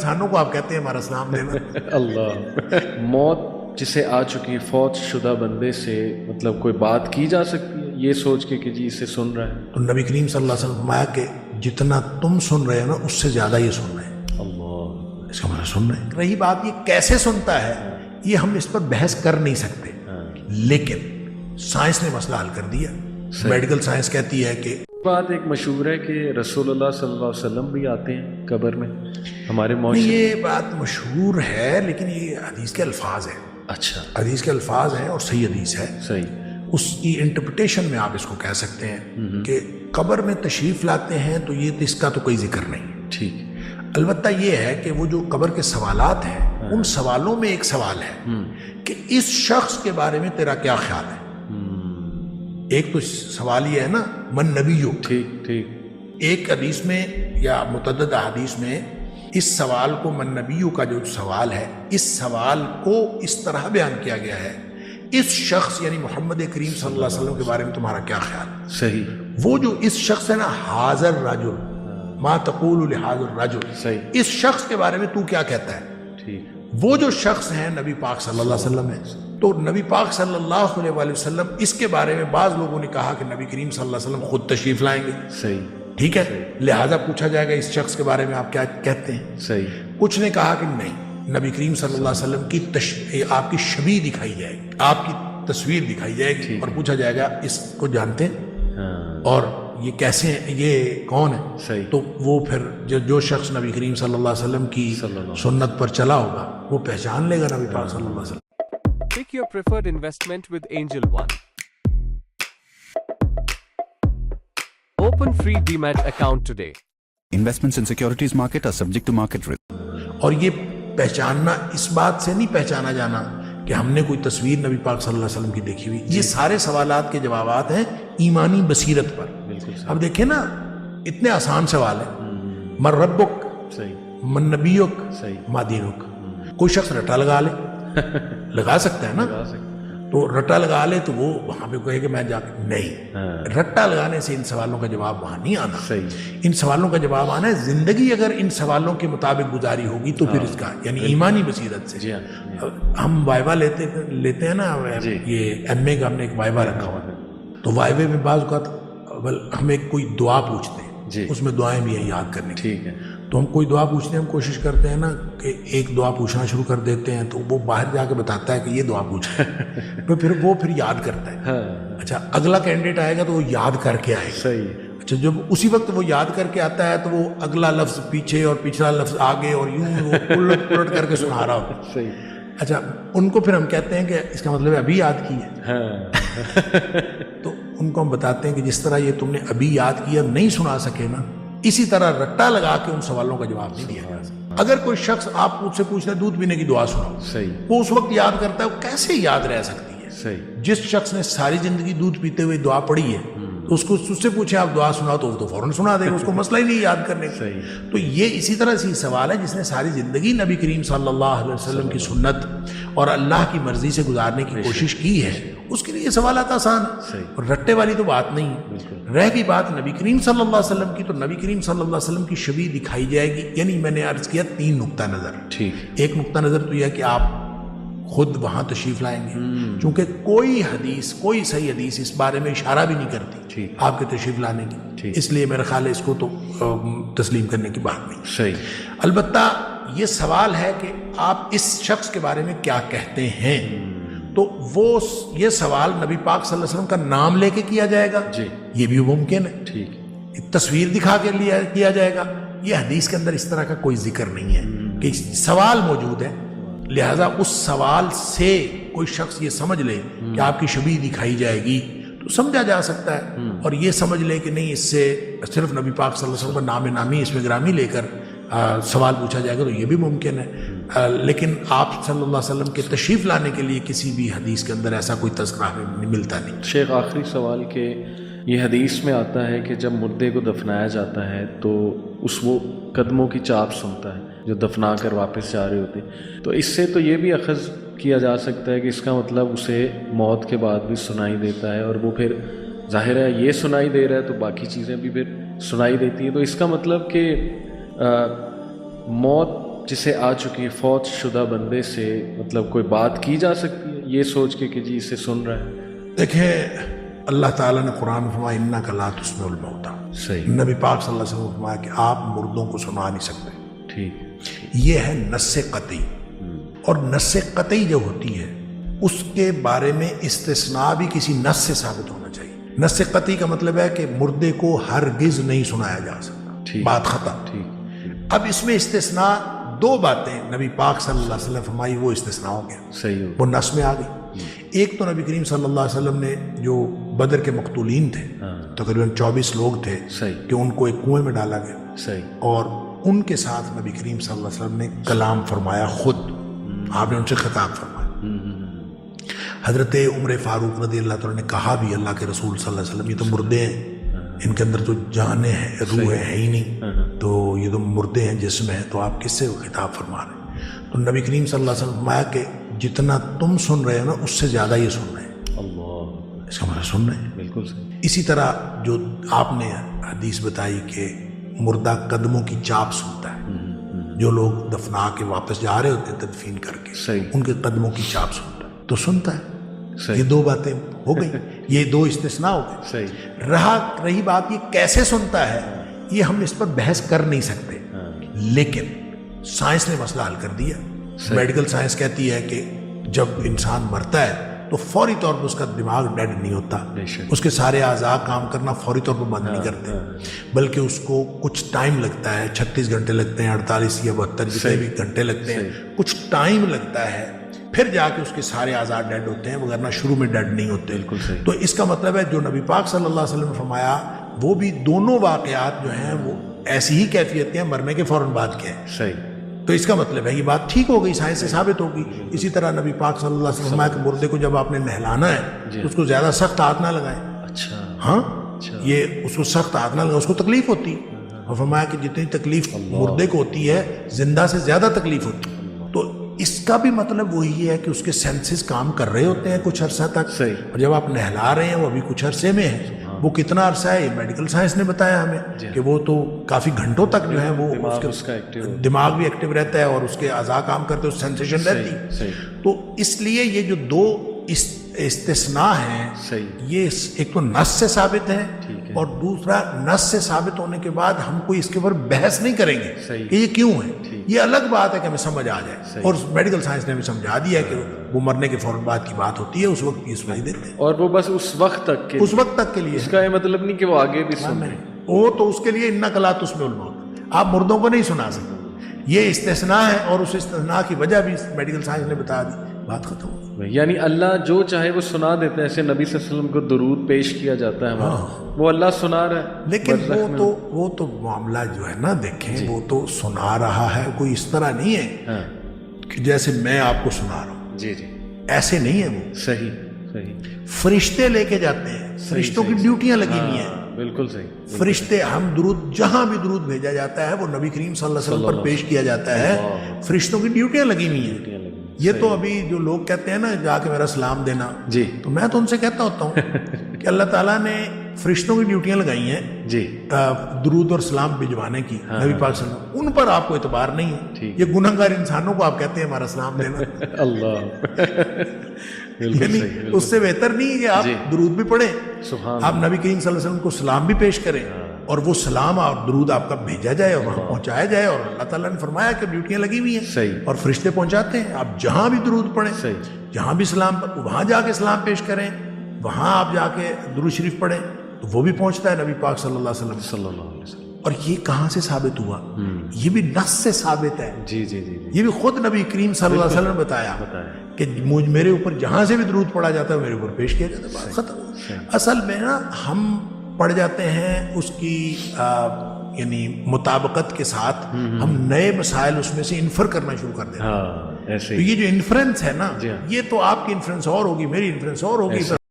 انسانوں کو آپ کہتے ہیں ہمارا سلام دینا. اللہ. موت جسے آ چکی ہے فوت شدہ بندے سے مطلب کوئی بات کی جا سکتی ہے یہ سوچ کے کہ جی اسے سن رہا ہے؟ تو نبی کریم صلی اللہ علیہ وسلم نے فرمایا کہ جتنا تم سن رہے ہو نا اس سے زیادہ یہ سن رہے ہیں. اللہ. اس کا مطلب سن رہے ہیں. رہی بات یہ کیسے سنتا ہے یہ ہم اس پر بحث کر نہیں سکتے, لیکن سائنس نے مسئلہ حل کر دیا. میڈیکل سائنس کہتی ہے کہ بات ایک مشہور ہے کہ رسول اللہ صلی اللہ علیہ وسلم بھی آتے ہیں قبر میں ہمارے نہیں, معاشرے. یہ بات مشہور ہے لیکن یہ حدیث کے الفاظ ہیں. اچھا, حدیث کے الفاظ ہیں اور صحیح حدیث ہے. صحیح. اس کی انٹرپریٹیشن میں آپ اس کو کہہ سکتے ہیں کہ قبر میں تشریف لاتے ہیں تو یہ اس کا تو کوئی ذکر نہیں. ٹھیک. البتہ یہ ہے کہ وہ جو قبر کے سوالات ہیں ان سوالوں میں ایک سوال ہے کہ اس شخص کے بارے میں تیرا کیا خیال ہے. ایک تو سوال یہ ہے نا من نبیو. ٹھیک ٹھیک. ایک حدیث میں یا متعدد احادیث میں اس سوال کو من نبیو کا جو سوال ہے اس سوال کو اس طرح بیان کیا گیا ہے اس شخص یعنی محمد کریم صلی اللہ علیہ وسلم کے بارے میں تمہارا کیا خیال ہے. صحیح. وہ جو اس شخص ہے نا حاضر رجل ما تقول لحاضر رجل, صحیح. اس شخص کے بارے میں تو کیا کہتا ہے. ٹھیک. وہ جو شخص ہے نبی پاک صلی اللہ علیہ وسلم ہے. تو نبی پاک صلی اللہ علیہ وسلم اس کے بارے میں بعض لوگوں نے کہا کہ نبی کریم صلی اللہ علیہ وسلم خود تشریف لائیں گے. صحیح. ٹھیک ہے, لہٰذا پوچھا جائے گا اس شخص کے بارے میں آپ کیا کہتے ہیں. صحیح. کچھ نے کہا کہ نہیں, نبی کریم صلی اللہ علیہ وسلم کی آپ کی شبیہ دکھائی جائے گی, آپ کی تصویر دکھائی جائے گی اور پوچھا جائے گا اس کو جانتے ہیں اور یہ کیسے ہیں, یہ کون ہے. صحیح. تو وہ پھر جو شخص نبی کریم صلی اللہ علیہ وسلم کی سنت پر چلا ہوگا وہ پہچان لے گا نبی پاک صلی اللہ علیہ وسلم. Pick your preferred investment with Angel One. Open free Demat account today. Investments in securities market are subject to market risk. اور یہ پہچاننا اس بات سے نہیں پہچانا جانا کہ ہم نے کوئی تصویر نبی پاک صلی اللہ علیہ وسلم کی دیکھی ہوئی. یہ سارے سوالات کے جوابات ہیں ایمانی بصیرت پر. اب دیکھیں نا اتنے آسان سوال ہیں. من ربک, صحیح. من نبیک, صحیح. ما دینک. کوئی شخص رٹا لگا لے, لگا سکتا ہے نا, تو رٹا لگا لے تو وہ وہاں پہ کہے کہ میں جا کے نہیں. رٹا لگانے سے ان سوالوں کا جواب وہاں نہیں آنا. صحیح. ان سوالوں کا جواب آنا ہے زندگی اگر ان سوالوں کے مطابق گزاری ہوگی تو پھر اس کا یعنی ایمانی بصیرت سے. ہم وائوا لیتے ہیں نا, یہ ایم اے کا ہم نے ایک وائوا رکھا ہوا ہے, تو وائوے میں بعض اوقات ہمیں کوئی دعا پوچھتے ہیں, اس میں دعائیں بھی ہیں یاد کرنے کی. ٹھیک ہے. تو ہم کوئی دعا پوچھتے ہیں, ہم کوشش کرتے ہیں نا کہ ایک دعا پوچھنا شروع کر دیتے ہیں تو وہ باہر جا کے بتاتا ہے کہ یہ دعا پوچھیں تو پھر وہ یاد کرتا ہے. اچھا اگلا کینڈیڈیٹ آئے گا تو وہ یاد کر کے آئے گا. صحیح. اچھا جب اسی وقت وہ یاد کر کے آتا ہے تو وہ اگلا لفظ پیچھے اور پچھلا لفظ آگے اور یوں وہ الٹ پلٹ کر کے سنا رہا ہوتا ہے. صحیح. اچھا ان کو پھر ہم کہتے ہیں کہ اس کا مطلب ہے ابھی یاد کی ہے. تو ان کو ہم بتاتے ہیں کہ جس طرح یہ تم نے ابھی یاد کیا نہیں سنا سکے نا, اسی طرح رٹا لگا کے ان سوالوں کا جواب نہیں دیا جا سکتا. اگر کوئی شخص آپ مجھ سے پوچھتا ہے دودھ پینے کی دعا سناؤ, صحیح, وہ اس وقت یاد کرتا ہے, وہ کیسے یاد رہ سکتی ہے. صحیح. جس شخص نے ساری زندگی دودھ پیتے ہوئے دعا پڑھی ہے تو اس کو اس سے پوچھے آپ دعا سناؤ تو وہ تو فوراً سنا دے گا, اس کو مسئلہ ہی نہیں یاد کرنے کا. تو یہ اسی طرح سے سوال ہے جس نے ساری زندگی نبی کریم صلی اللہ علیہ وسلم کی سنت اور اللہ کی مرضی سے گزارنے کی کوشش کی ہے, اس کے لیے یہ سوالات آسان ہیں. اور رٹے والی تو بات نہیں ہے. رہ گئی بات نبی کریم صلی اللہ علیہ وسلم کی, تو نبی کریم صلی اللہ علیہ وسلم کی شبیہ دکھائی جائے گی. یعنی میں نے عرض کیا 3 نقطہ نظر. ٹھیک. ایک نقطہ نظر تو یہ ہے کہ آپ خود وہاں تشریف لائیں گے, چونکہ کوئی حدیث, کوئی صحیح حدیث اس بارے میں اشارہ بھی نہیں کرتی آپ کے تشریف لانے کی. اس لیے میرا خیال ہے اس کو تو تسلیم کرنے کی بات نہیں. صحیح. البتہ یہ سوال ہے کہ آپ اس شخص کے بارے میں کیا کہتے ہیں, تو وہ یہ سوال نبی پاک صلی اللہ علیہ وسلم کا نام لے کے کیا جائے گا, یہ بھی ممکن ہے. ٹھیک. تصویر دکھا کے کیا جائے گا. یہ حدیث کے اندر اس طرح کا کوئی ذکر نہیں ہے کہ سوال موجود ہے, لہذا اس سوال سے کوئی شخص یہ سمجھ لے کہ آپ کی شبیہ دکھائی جائے گی تو سمجھا جا سکتا ہے. اور یہ سمجھ لے کہ نہیں اس سے صرف نبی پاک صلی اللہ علیہ وسلم کا نام نامی اس میں گرامی لے کر سوال پوچھا جائے گا تو یہ بھی ممکن ہے. لیکن آپ صلی اللہ علیہ وسلم کے تشریف لانے کے لیے کسی بھی حدیث کے اندر ایسا کوئی تذکرہ ملتا نہیں. شیخ آخری سوال کہ یہ حدیث میں آتا ہے کہ جب مردے کو دفنایا جاتا ہے تو وہ قدموں کی چاپ سنتا ہے جو دفنا کر واپس جا رہے ہوتے ہیں, تو اس سے تو یہ بھی اخذ کیا جا سکتا ہے کہ اس کا مطلب اسے موت کے بعد بھی سنائی دیتا ہے, اور وہ پھر ظاہر ہے یہ سنائی دے رہا ہے تو باقی چیزیں بھی پھر سنائی دیتی ہیں. تو اس کا مطلب کہ موت جسے آ چکی ہے فوت شدہ بندے سے مطلب کوئی بات کی جا سکتی ہے یہ سوچ کے کہ جی اسے سن رہا ہے؟ دیکھیں اللہ تعالیٰ نے قرآن میں فرمایا انک لا تسمع الموتیٰ، صحیح، نبی پاک صلی اللہ علیہ وسلم نے فرمایا کہ آپ مردوں کو سنا نہیں سکتے. ٹھیک، یہ ہے نص قطعی. اور نص قطعی جو ہوتی ہے اس کے بارے میں استثناء بھی کسی نص سے ثابت ہونا چاہیے. نص قطعی کا مطلب ہے کہ مردے کو ہرگز نہیں سنایا جا سکتا، ٹھیک، بات ختم. ٹھیک، اب اس میں استثناء دو باتیں نبی پاک صلی اللہ علیہ وسلم فرمائی، وہ استثناء ہو گیا، صحیح ہو، وہ نص میں آ گئی. ایک تو نبی کریم صلی اللہ علیہ وسلم نے جو بدر کے مقتولین تھے تقریباً 24 لوگ تھے صحیح، کہ ان کو ایک کنویں میں ڈالا گیا، صحیح، اور ان کے ساتھ نبی کریم صلی اللہ علیہ وسلم نے کلام فرمایا. خود آپ نے ان سے خطاب فرمایا. حضرت عمر فاروق رضی اللہ تعالیٰ نے کہا بھی اللہ کے رسول صلی اللہ علیہ وسلم یہ تو مردے ہیں، ان کے اندر تو جانیں ہیں، روح ہے ہی نہیں، تو یہ تو مردے ہیں، جسم ہے، تو آپ کس سے خطاب فرما رہے ہیں؟ تو نبی کریم صلی اللہ علیہ وسلم فرمایا کہ جتنا تم سن رہے ہو نا اس سے زیادہ یہ سن رہے ہیں. اللہ، اس کا مطلب سن رہے ہیں. بالکل صحیح، اسی طرح جو آپ نے حدیث بتائی کہ مردہ قدموں کی چاپ سنتا ہے، جو لوگ دفنا کے واپس جا رہے ہوتے ہیں تدفین کر کے، صحیح، ان کے قدموں کی چاپ سنتا ہے، تو سنتا ہے. صحیح، یہ دو باتیں ہو گئی، یہ دو استثناء ہو گئے. صحیح، رہی بات یہ کیسے سنتا ہے، یہ ہم اس پر بحث کر نہیں سکتے، لیکن سائنس نے مسئلہ حل کر دیا. میڈیکل سائنس کہتی ہے کہ جب انسان مرتا ہے تو فوری طور پر اس کا دماغ ڈیڈ نہیں ہوتا، اس کے سارے اعضاء کام کرنا فوری طور پر بند نہیں کرتے، بلکہ اس کو کچھ ٹائم لگتا ہے، 36 گھنٹے لگتے ہیں، 48 یا 72 جتنے بھی گھنٹے لگتے ہیں، کچھ ٹائم لگتا ہے، پھر جا کے اس کے سارے اعضاء ڈیڈ ہوتے ہیں، وغیرہ شروع میں ڈیڈ نہیں ہوتے. بالکل صحیح. تو اس کا مطلب ہے جو نبی پاک صلی اللہ علیہ وسلم نے فرمایا وہ بھی دونوں واقعات جو ہیں وہ ایسی ہی کیفیت ہیں مرنے کے فوراً بعد کے ہیں. صحیح، تو اس کا مطلب ہے یہ بات ٹھیک ہو گئی، سائنس سے ثابت ہوگی. اسی طرح نبی پاک صلی اللہ علیہ وسلم نے فرمایا کہ مردے کو جب آپ نے نہلانا ہے تو اس کو زیادہ سخت ہاتھ نہ لگائیں. اچھا، ہاں، یہ اس کو سخت ہاتھ نہ لگائیں، اس کو تکلیف ہوتی ہے. اور فرمایا کہ جتنی تکلیف مردے کو ہوتی ہے زندہ سے زیادہ تکلیف ہوتی ہے. تو اس کا بھی مطلب وہی ہے کہ اس کے سینسز کام کر رہے ہوتے ہیں کچھ عرصہ تک، صحیح. اور جب آپ نہلا رہے ہیں وہ ابھی کچھ عرصے میں ہے. وہ کتنا عرصہ ہے یہ میڈیکل سائنس نے بتایا ہمیں کہ وہ تو کافی گھنٹوں تک جو ہے وہ اس کا دماغ بھی ایکٹیو رہتا ہے اور اس کے اعضاء کام کرتے ہیں، سینسیشن رہتی. تو اس لیے یہ جو دو استثناء ہیں یہ ایک تو نص سے ثابت ہے اور دوسرا نص سے ثابت ہونے کے بعد ہم کوئی اس کے اوپر بحث نہیں کریں گے کہ یہ کیوں ہے. یہ الگ بات ہے کہ ہمیں سمجھ آ جائے، اور میڈیکل سائنس نے ہمیں سمجھا دیا کہ وہ مرنے کے فوراً بعد کی بات ہوتی ہے، اس وقت یہ سنائی دیتے ہیں، اور وہ بس اس وقت تک کے لیے. اس کا یہ مطلب نہیں کہ وہ آگے بھی سن رہے، وہ تو اس کے لیے انک لا تسمع الموتیٰ، آپ مردوں کو نہیں سنا سکتے. یہ استثناء ہے اور اس استثناء کی وجہ بھی میڈیکل سائنس نے بتا دی، بات ختم ہو. یعنی اللہ جو چاہے وہ سنا دیتا ہے. ایسے نبی صلی اللہ علیہ وسلم کو درود پیش کیا جاتا ہے ہمارا، وہ اللہ سنا رہا ہے. لیکن وہ تو معاملہ جو ہے نا دیکھیں وہ تو سنا رہا ہے، کوئی اس طرح نہیں ہے کہ جیسے میں آپ کو سنا رہا ہوں، جی جی، ایسے نہیں ہے. وہ صحیح صحیح، فرشتے لے کے جاتے ہیں، فرشتوں کی ڈیوٹیاں لگی ہوئی ہیں. بالکل صحیح. فرشتے ہم درود جہاں بھی درود بھیجا جاتا ہے وہ نبی کریم صلی اللہ علیہ وسلم پر پیش کیا جاتا ہے. فرشتوں کی ڈیوٹیاں لگی ہوئی ہیں. یہ تو ابھی جو لوگ کہتے ہیں نا جا کے میرا سلام دینا، جی، تو میں تو ان سے کہتا ہوتا ہوں کہ اللہ تعالیٰ نے فرشتوں کی ڈیوٹیاں لگائی ہیں جی درود اور سلام بھجوانے کی نبی پاک صلی اللہ علیہ وسلم، ان پر آپ کو اعتبار نہیں ہے. یہ گنہگار انسانوں کو آپ کہتے ہیں ہمارا سلام دینا. اللہ، یعنی اس سے بہتر نہیں ہے کہ آپ درود بھی پڑھیں، آپ نبی کریم صلی اللہ علیہ وسلم کو سلام بھی پیش کریں اور وہ سلام اور درود آپ کا بھیجا جائے اور وہاں پہنچایا جائے. اور اللہ تعالیٰ نے فرمایا کہ ڈیوٹیاں لگی ہوئی ہیں اور فرشتے پہنچاتے ہیں. آپ جہاں بھی درود پڑھیں، جہاں بھی سلام، وہاں جا کے سلام پیش کریں، وہاں آپ جا کے درود شریف پڑھیں تو وہ بھی پہنچتا ہے نبی پاک صلی اللہ علیہ وسلم. اور یہ کہاں سے ثابت ہوا؟ یہ بھی نص سے ثابت ہے. جی جی جی، یہ بھی خود نبی کریم صلی اللہ علیہ وسلم نے بتایا کہ میرے اوپر جہاں سے بھی درود پڑھا جاتا ہے میرے اوپر پیش کیا جاتا ہے. بات ختم. اصل میں نا ہم پڑھ جاتے ہیں اس کی یعنی مطابقت کے ساتھ ہم نئے مسائل اس میں سے انفر کرنا شروع کر دیتے ہیں. ایسے تو یہ جو انفرنس ہے نا، یہ تو آپ کی انفرنس اور ہوگی، میری انفرنس اور ہوگی.